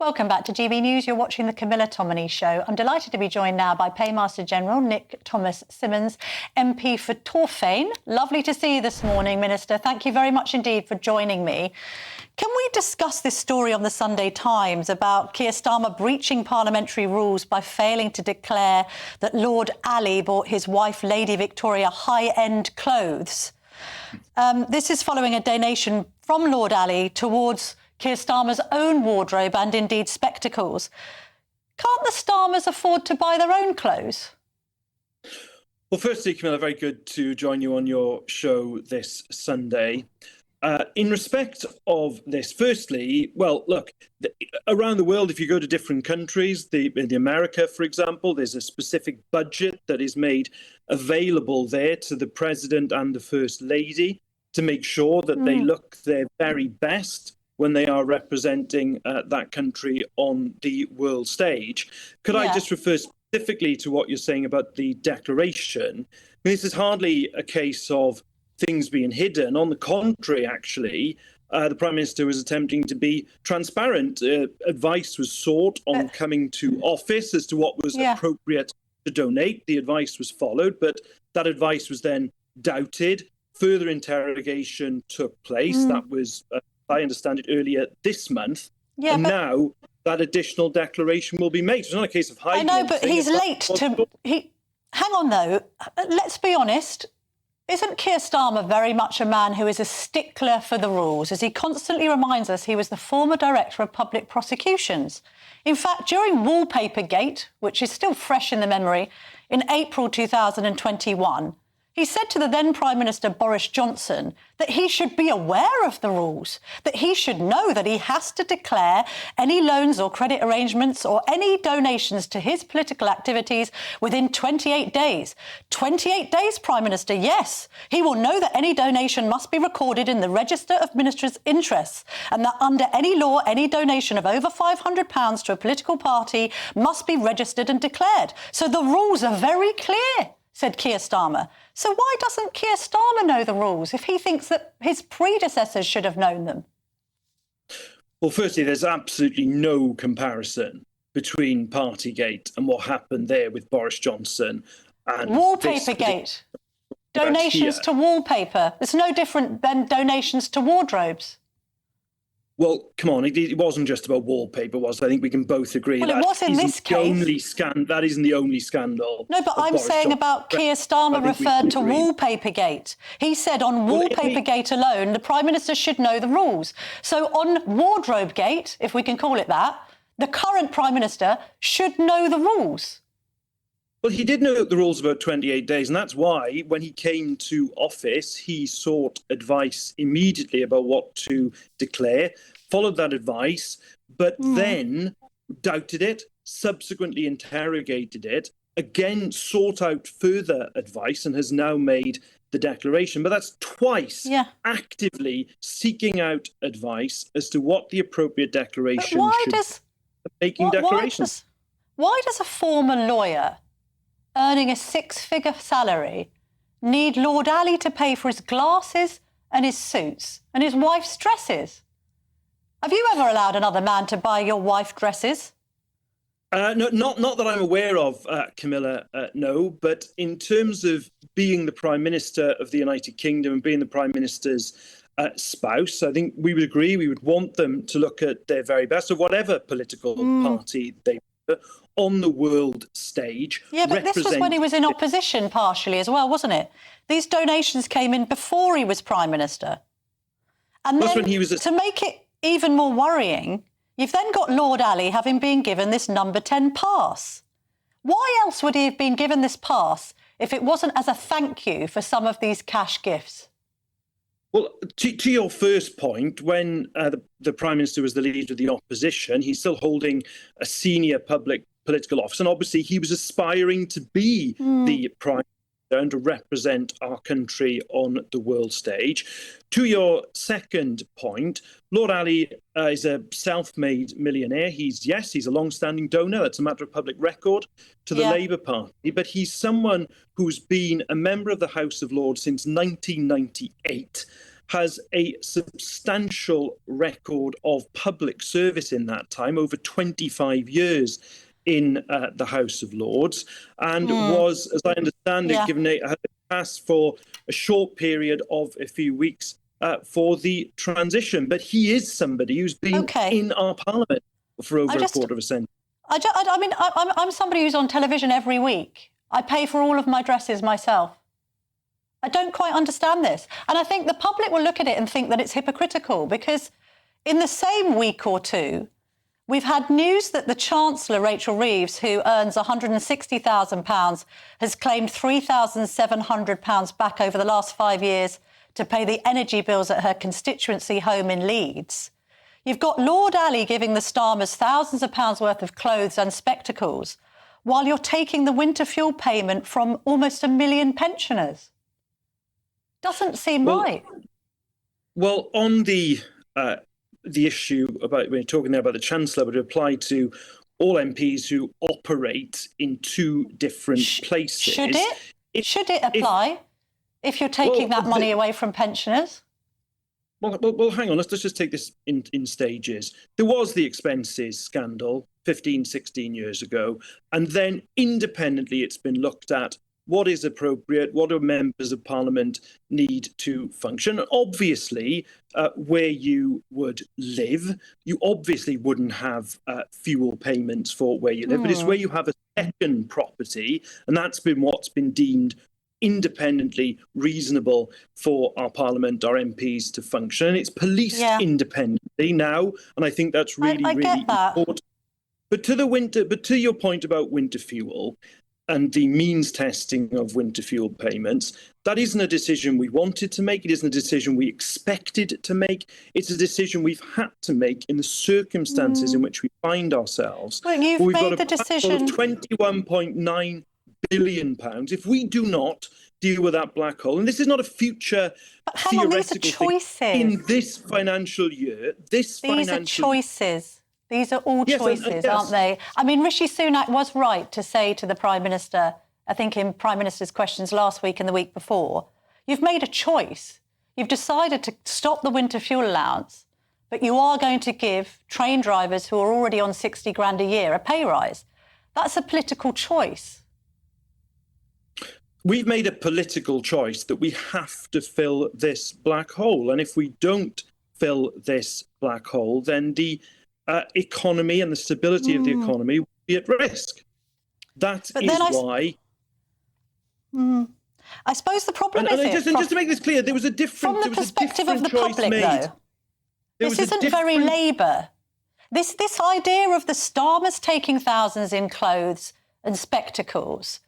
Welcome back to GB News. You're watching the Camilla Tominey Show. I'm delighted to be joined now by Paymaster General Nick Thomas Symonds, MP for Torfaen. Lovely to see you this morning, Minister. Thank you very much indeed for joining me. Can we discuss this story on the Sunday Times about Keir Starmer breaching parliamentary rules by failing to declare that Lord Ali bought his wife, Lady Victoria, high-end clothes? This is following a donation from Lord Ali towards Keir Starmer's own wardrobe and indeed spectacles. Can't the Starmers afford to buy their own clothes? Well, firstly, Camilla, very good to join you on your show this Sunday. In respect of this, firstly, well, look, around the world, if you go to different countries, in America, for example, there's a specific budget that is made available there to the President and the First Lady to make sure that they look their very best when they are representing that country on the world stage. Could I just refer specifically to what you're saying about the declaration? I mean, this is hardly a case of things being hidden. On the contrary, actually, the Prime Minister was attempting to be transparent. Advice was sought on coming to office as to what was appropriate to donate. The advice was followed, but that advice was then doubted. Further interrogation took place. That was, I understand it, earlier this month. And now that additional declaration will be made. It's not a case of hiding. I know, but he's late to... Hang on, though. Let's be honest. Isn't Keir Starmer very much a man who is a stickler for the rules? As he constantly reminds us, he was the former Director of Public Prosecutions. In fact, during Wallpaper Gate, which is still fresh in the memory, in April 2021, he said to the then Prime Minister Boris Johnson that he should be aware of the rules, that he should know that he has to declare any loans or credit arrangements or any donations to his political activities within 28 days. 28 days, Prime Minister, yes. He will know that any donation must be recorded in the Register of Ministers' Interests and that under any law, any donation of over £500 to a political party must be registered and declared. So the rules are very clear, said Keir Starmer. So why doesn't Keir Starmer know the rules if he thinks that his predecessors should have known them? Well, firstly, there's absolutely no comparison between Partygate and what happened there with Boris Johnson and Wallpaper Gate. Donations to wallpaper. It's no different than donations to wardrobes. Well, come on, it wasn't just about wallpaper, was it? I think we can both agree that it was in this case. That isn't the only scandal. No, but I'm saying about Keir Starmer referred to Wallpaper Gate. He said on Wallpaper Gate alone, the Prime Minister should know the rules. So on Wardrobe Gate, if we can call it that, the current Prime Minister should know the rules. Well, he did know the rules about 28 days, and that's why, when he came to office, he sought advice immediately about what to declare, followed that advice, but then doubted it, subsequently interrogated it, again sought out further advice, and has now made the declaration. But that's twice actively seeking out advice as to what the appropriate declaration should be. Why does a former lawyer earning a six-figure salary need Lord Ali to pay for his glasses and his suits and his wife's dresses? Have you ever allowed another man to buy your wife dresses? No, not that I'm aware of, Camilla, no. But in terms of being the Prime Minister of the United Kingdom and being the Prime Minister's spouse, I think we would agree, we would want them to look at their very best of whatever political party they were on the world stage. Yeah, but this was when he was in opposition partially as well, wasn't it? These donations came in before he was Prime Minister. And then, to make it even more worrying, you've then got Lord Ali having been given this number 10 pass. Why else would he have been given this pass if it wasn't as a thank you for some of these cash gifts? Well, to your first point, when the Prime Minister was the leader of the opposition, he's still holding a senior public political office, and obviously he was aspiring to be the Prime Minister and to represent our country on the world stage. To your second point, Lord Ali is a self-made millionaire. He's a long-standing donor. That's a matter of public record to the Labour Party. But he's someone who's been a member of the House of Lords since 1998, has a substantial record of public service in that time, over 25 years in the House of Lords, and was, as I understand it, given a pass for a short period of a few weeks for the transition. But he is somebody who's been in our Parliament for over a quarter of a century. I mean, I'm somebody who's on television every week. I pay for all of my dresses myself. I don't quite understand this. And I think the public will look at it and think that it's hypocritical, because in the same week or two, we've had news that the Chancellor, Rachel Reeves, who earns £160,000, has claimed £3,700 back over the last 5 years to pay the energy bills at her constituency home in Leeds. You've got Lord Ali giving the Starmers thousands of pounds worth of clothes and spectacles, while you're taking the winter fuel payment from almost 1 million pensioners. Doesn't seem right. Well, on the issue about, when you're talking there about the Chancellor, would apply to all MPs who operate in two different places. Should it? Should it apply if you're taking that money away from pensioners? Well, hang on. Let's just take this in stages. There was the expenses scandal 15, 16 years ago, and then independently it's been looked at. What is appropriate? What do members of Parliament need to function? Obviously, where you would live, you obviously wouldn't have fuel payments for where you live, but it's where you have a second property, and that's been what's been deemed independently reasonable for our Parliament, our MPs to function. And it's policed independently now, and I think that's really, really important. But to your point about winter fuel and the means testing of winter fuel payments, that isn't a decision we wanted to make. It isn't a decision we expected to make. It's a decision we've had to make in the circumstances in which we find ourselves. Well, you've made the decision. £21.9 billion. If we do not deal with that black hole, and this is not a future theoretical thing in this financial year, these are choices. These are all choices, aren't they? I mean, Rishi Sunak was right to say to the Prime Minister, I think in Prime Minister's questions last week and the week before, you've made a choice. You've decided to stop the winter fuel allowance, but you are going to give train drivers who are already on 60 grand a year a pay rise. That's a political choice. We've made a political choice that we have to fill this black hole. And if we don't fill this black hole, then the economy and the stability of the economy will be at risk. That is why. I suppose the problem is just to make this clear, there was a different from the perspective of the public, though. This isn't very Labour. This idea of the Starmers taking thousands in clothes and spectacles,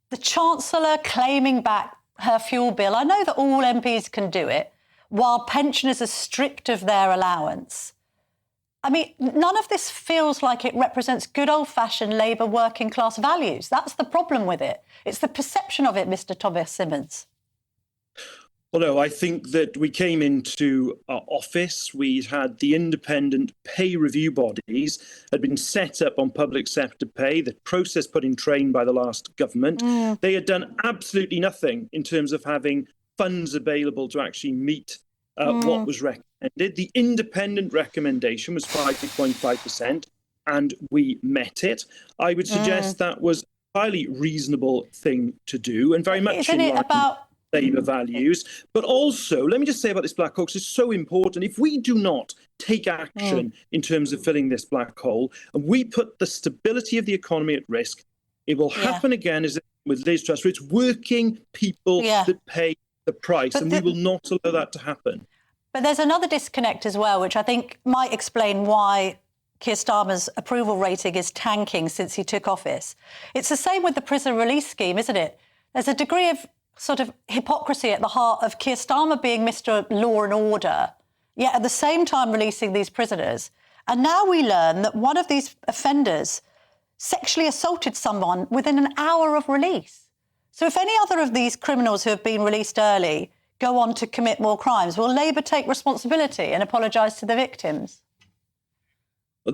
the Chancellor claiming back her fuel bill. I know that all MPs can do it, while pensioners are stripped of their allowance. I mean, none of this feels like it represents good old-fashioned Labour working class values. That's the problem with it. It's the perception of it, Mr. Thomas Simmons. Well, no, I think that we came into our office. We had the independent pay review bodies had been set up on public sector pay, the process put in train by the last government. They had done absolutely nothing in terms of having funds available to actually meet what was recommended. The independent recommendation was 5.5%, and we met it. I would suggest that was a highly reasonable thing to do, and very much in line with Labour values. But also, let me just say about this black hole, because it's so important. If we do not take action in terms of filling this black hole, and we put the stability of the economy at risk, it will happen again as with Liz Truss, where it's working people that pay the price, and we will not allow that to happen. But there's another disconnect as well, which I think might explain why Keir Starmer's approval rating is tanking since he took office. It's the same with the prison release scheme, isn't it? There's a degree of sort of hypocrisy at the heart of Keir Starmer being Mr. Law and Order, yet at the same time releasing these prisoners. And now we learn that one of these offenders sexually assaulted someone within an hour of release. So if any other of these criminals who have been released early go on to commit more crimes, will Labour take responsibility and apologise to the victims?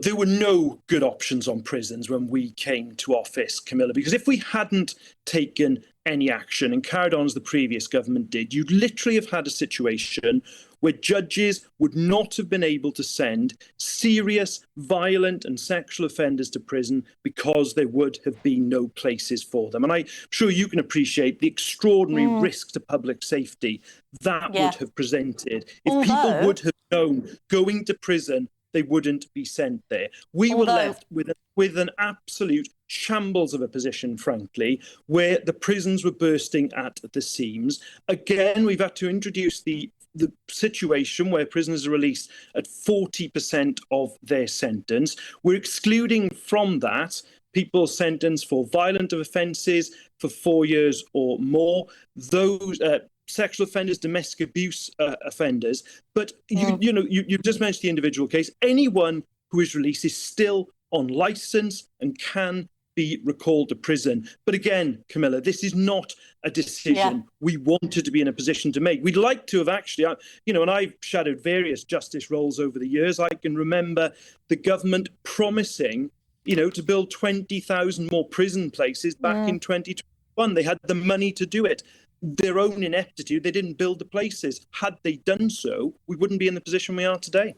There were no good options on prisons when we came to office, Camilla, because if we hadn't taken any action and carried on as the previous government did, you'd literally have had a situation where judges would not have been able to send serious, violent and sexual offenders to prison because there would have been no places for them. And I'm sure you can appreciate the extraordinary risk to public safety that would have presented if people would have known going to prison they wouldn't be sent there. We were left with an absolute shambles of a position, frankly, where the prisons were bursting at the seams. Again, we've had to introduce the situation where prisoners are released at 40% of their sentence. We're excluding from that people sentenced for violent offences for 4 years or more. Those sexual offenders, domestic abuse offenders. But you just mentioned the individual case. Anyone who is released is still on licence and can be recalled to prison. But again, Camilla, this is not a decision we wanted to be in a position to make. We'd like to have actually, and I've shadowed various justice roles over the years. I can remember the government promising, to build 20,000 more prison places back in 2021. They had the money to do it. Their own ineptitude, they didn't build the places. Had they done so, we wouldn't be in the position we are today.